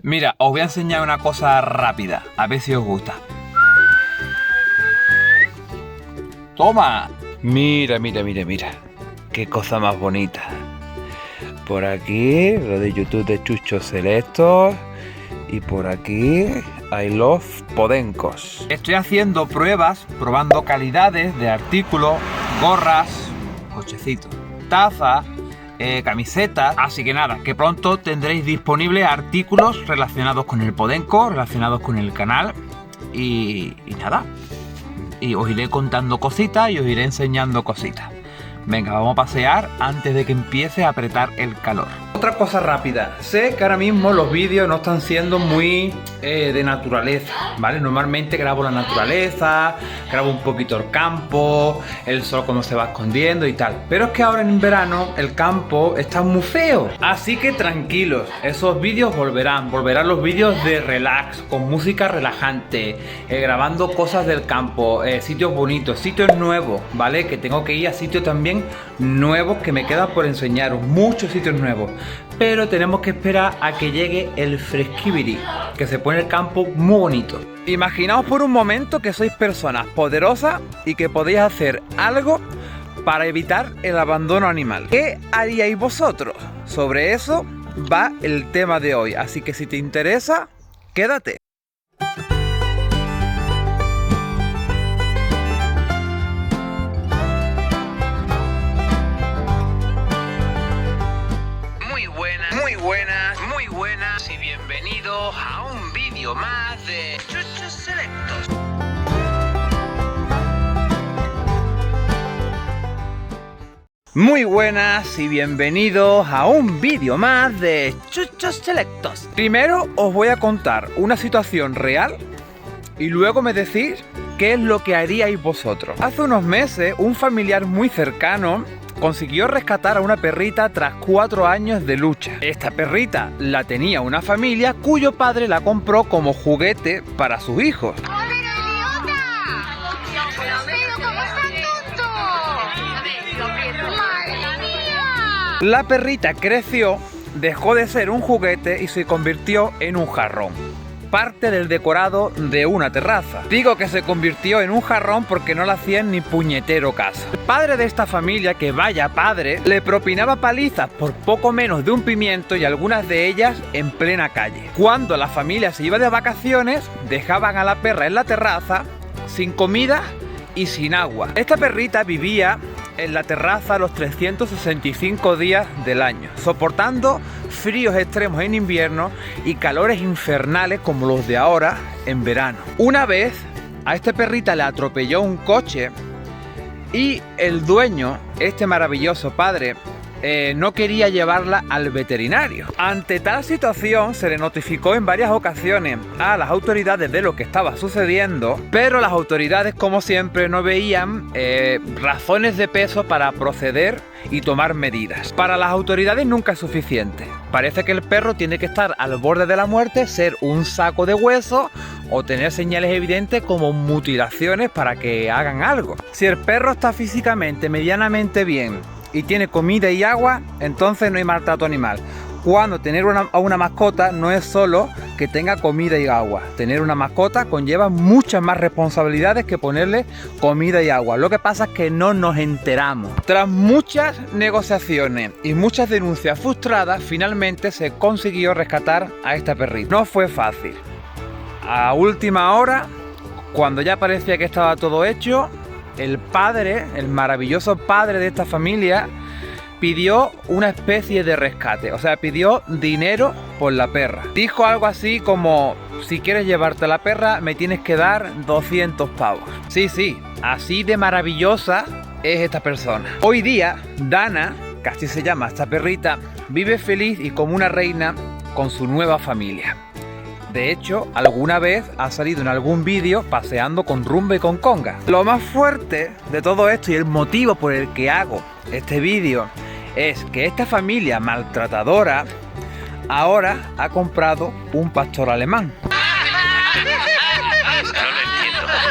Mira, os voy a enseñar una cosa rápida, a ver si os gusta. ¡Toma! Mira. Qué cosa más bonita. Por aquí, lo de YouTube de Chucho Selectos. Y por aquí, I Love Podencos. Estoy haciendo pruebas, probando calidades de artículos, gorras, cochecitos, tazas, camisetas. Así que nada, que pronto tendréis disponibles artículos relacionados con el Podenco, relacionados con el canal. Y nada. Y os iré contando cositas y os iré enseñando cositas. Venga, vamos a pasear antes de que empiece a apretar el calor. Otra cosa rápida. Sé que ahora mismo los vídeos no están siendo muy de naturaleza, ¿vale? Normalmente grabo la naturaleza, grabo un poquito el campo, el sol cuando se va escondiendo y tal. Pero es que ahora en verano el campo está muy feo. Así que tranquilos, esos vídeos volverán los vídeos de relax, con música relajante, grabando cosas del campo, sitios bonitos, sitios nuevos, ¿vale? Que tengo que ir a sitios también nuevos que me quedan por enseñaros, muchos sitios nuevos. Pero tenemos que esperar a que llegue el fresquibiri, que se pone el campo muy bonito. Imaginaos por un momento que sois personas poderosas y que podéis hacer algo para evitar el abandono animal. ¿Qué haríais vosotros? Sobre eso va el tema de hoy, así que si te interesa, quédate. Muy buenas y bienvenidos a un vídeo más de Chucho Selectos. Muy buenas y bienvenidos a un vídeo más de Chucho Selectos. Primero os voy a contar una situación real y luego me decís qué es lo que haríais vosotros. Hace unos meses un familiar muy cercano consiguió rescatar a una perrita tras 4 años de lucha. Esta perrita la tenía una familia cuyo padre la compró como juguete para sus hijos. ¡Joder, idiota! ¡Pero cómo estás tonto! ¡Madre mía! La perrita creció, dejó de ser un juguete y se convirtió en un jarrón. Parte del decorado de una terraza. Digo que se convirtió en un jarrón porque no le hacían ni puñetero caso. El padre de esta familia, que vaya padre, le propinaba palizas por poco menos de un pimiento y algunas de ellas en plena calle. Cuando la familia se iba de vacaciones, dejaban a la perra en la terraza, sin comida y sin agua. Esta perrita vivía en la terraza los 365 días del año, soportando fríos extremos en invierno y calores infernales como los de ahora en verano. Una vez a esta perrita le atropelló un coche y el dueño, este maravilloso padre, no quería llevarla al veterinario. Ante tal situación se le notificó en varias ocasiones a las autoridades de lo que estaba sucediendo, pero las autoridades, como siempre, no veían razones de peso para proceder y tomar medidas. Para las autoridades nunca es suficiente. Parece que el perro tiene que estar al borde de la muerte, ser un saco de hueso o tener señales evidentes como mutilaciones para que hagan algo. Si el perro está físicamente medianamente bien y tiene comida y agua, entonces no hay maltrato animal. Cuando tener a una mascota no es solo que tenga comida y agua. Tener una mascota conlleva muchas más responsabilidades que ponerle comida y agua. Lo que pasa es que no nos enteramos. Tras muchas negociaciones y muchas denuncias frustradas, finalmente se consiguió rescatar a esta perrita. No fue fácil. A última hora, cuando ya parecía que estaba todo hecho, el padre, el maravilloso padre de esta familia, pidió una especie de rescate, o sea, pidió dinero por la perra. Dijo algo así como: si quieres llevarte a la perra, me tienes que dar 200 pavos. Sí, así de maravillosa es esta persona. Hoy día, Dana, que así se llama esta perrita, vive feliz y como una reina con su nueva familia. De hecho, alguna vez ha salido en algún vídeo paseando con rumba y con conga. Lo más fuerte de todo esto y el motivo por el que hago este vídeo es que esta familia maltratadora ahora ha comprado un pastor alemán.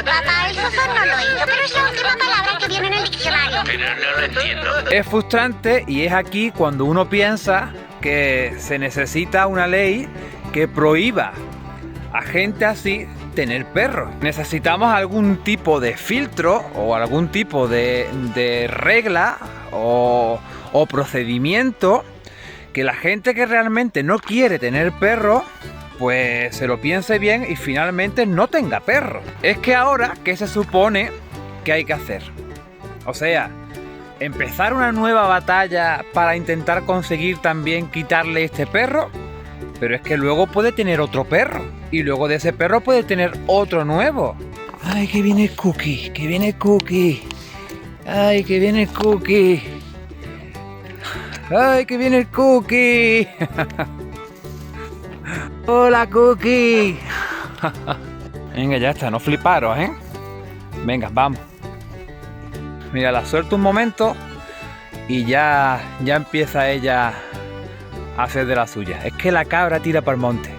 Papá, eso no lo hizo, pero es la última palabra que viene en el diccionario. Pero no lo entiendo. Es frustrante y es aquí cuando uno piensa que se necesita una ley que prohíba a gente así tener perros. Necesitamos algún tipo de filtro o algún tipo de regla o procedimiento que la gente que realmente no quiere tener perro pues se lo piense bien y finalmente no tenga perro. Es que ahora, ¿qué se supone que hay que hacer? O sea, empezar una nueva batalla para intentar conseguir también quitarle este perro. Pero es que luego puede tener otro perro. Y luego de ese perro puede tener otro nuevo. ¡Ay, que viene Cookie! ¡Que viene Cookie! ¡Ay, que viene Cookie! ¡Ay, que viene el Cookie! ¡Hola, Cookie! Venga, ya está, no fliparos, ¿eh? Venga, vamos. Mira, la suelto un momento y ya empieza ella a hacer de la suya. Es que la cabra tira para el monte.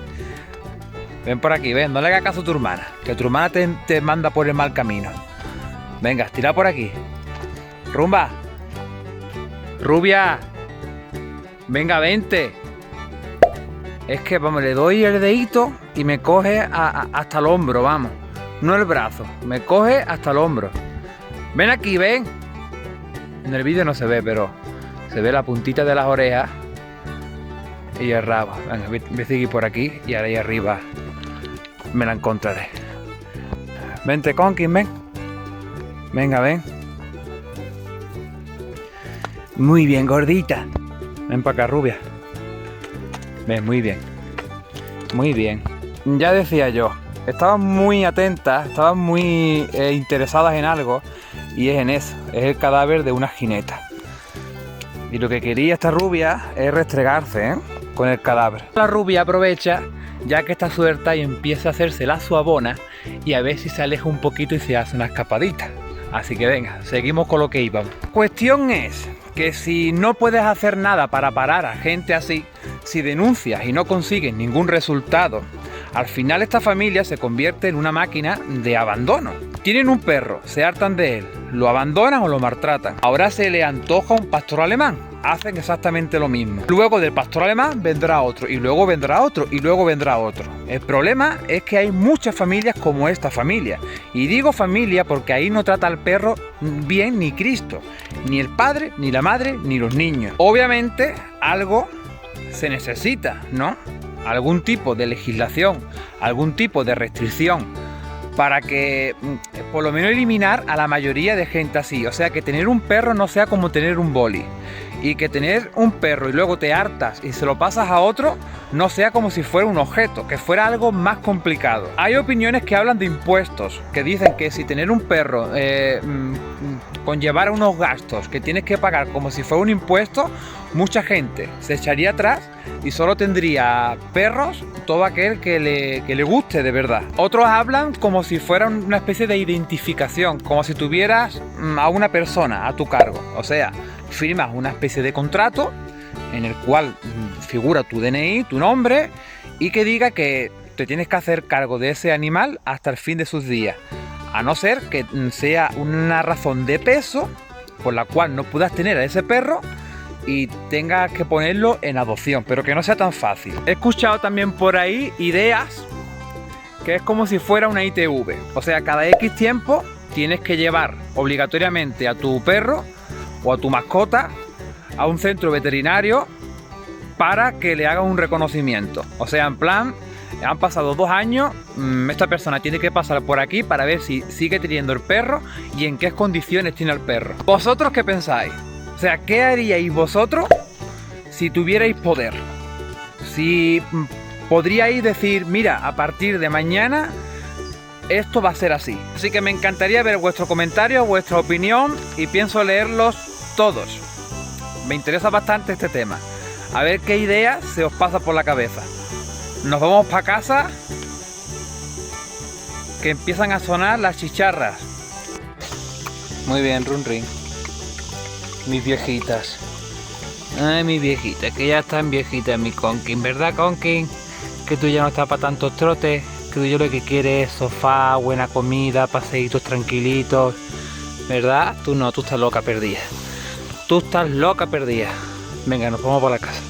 Ven por aquí, ven, no le hagas caso a tu hermana, que tu hermana te manda por el mal camino. Venga, tira por aquí. Rumba. Rubia. Venga, vente. Es que, vamos, le doy el dedito y me coge hasta el hombro, vamos. No el brazo, me coge hasta el hombro. Ven aquí, ven. En el vídeo no se ve, pero se ve la puntita de las orejas y el rabo. Venga, voy a seguir por aquí y ahora ahí arriba me la encontraré. Vente, Conkin, ven. Venga, ven. Muy bien, gordita. Ven para acá, rubia. Ven, muy bien. Muy bien. Ya decía yo, estaban muy atentas, estaban muy interesadas en algo. Y es en eso, es el cadáver de una jineta. Y lo que quería esta rubia es restregarse, con el cadáver. La rubia aprovecha, ya que está suelta, y empieza a hacerse la suavona y a ver si se aleja un poquito y se hace una escapadita. Así que venga, seguimos con lo que íbamos. Cuestión es que si no puedes hacer nada para parar a gente así, si denuncias y no consigues ningún resultado, al final esta familia se convierte en una máquina de abandono. Tienen un perro, se hartan de él, lo abandonan o lo maltratan. Ahora se le antoja un pastor alemán, hacen exactamente lo mismo. Luego del pastor alemán vendrá otro, y luego vendrá otro, y luego vendrá otro. El problema es que hay muchas familias como esta familia. Y digo familia porque ahí no trata al perro bien ni Cristo, ni el padre, ni la madre, ni los niños. Obviamente algo se necesita, ¿no? Algún tipo de legislación, algún tipo de restricción para que por lo menos eliminar a la mayoría de gente así. O sea, que tener un perro no sea como tener un boli, y que tener un perro y luego te hartas y se lo pasas a otro no sea como si fuera un objeto, que fuera algo más complicado. Hay opiniones que hablan de impuestos, que dicen que si tener un perro conllevara unos gastos que tienes que pagar como si fuera un impuesto, mucha gente se echaría atrás y solo tendría perros todo aquel que le guste de verdad. Otros hablan como si fuera una especie de identificación, como si tuvieras a una persona a tu cargo. O sea, firmas una especie de contrato en el cual figura tu DNI, tu nombre, y que diga que te tienes que hacer cargo de ese animal hasta el fin de sus días, a no ser que sea una razón de peso por la cual no puedas tener a ese perro y tengas que ponerlo en adopción, pero que no sea tan fácil. He escuchado también por ahí ideas que es como si fuera una ITV, o sea, cada X tiempo tienes que llevar obligatoriamente a tu perro o a tu mascota a un centro veterinario para que le hagan un reconocimiento. O sea, en plan, han pasado 2 años, esta persona tiene que pasar por aquí para ver si sigue teniendo el perro y en qué condiciones tiene el perro. ¿Vosotros qué pensáis? O sea, ¿qué haríais vosotros si tuvierais poder? Si podríais decir, mira, a partir de mañana esto va a ser así. Así que me encantaría ver vuestro comentario, vuestra opinión, y pienso leerlos todos. Me interesa bastante este tema. A ver qué ideas se os pasa por la cabeza. Nos vamos para casa, que empiezan a sonar las chicharras. Muy bien, Runrin. Mis viejitas. Ay, mis viejitas, que ya están viejitas, mi Conkin, ¿verdad, Conkin? Que tú ya no estás para tantos trotes, que tú ya lo que quieres es sofá, buena comida, paseitos tranquilitos, ¿verdad? Tú no, tú estás loca perdida. Tú estás loca perdida. Venga, nos vamos para la casa.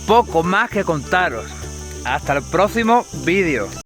Poco más que contaros. Hasta el próximo vídeo.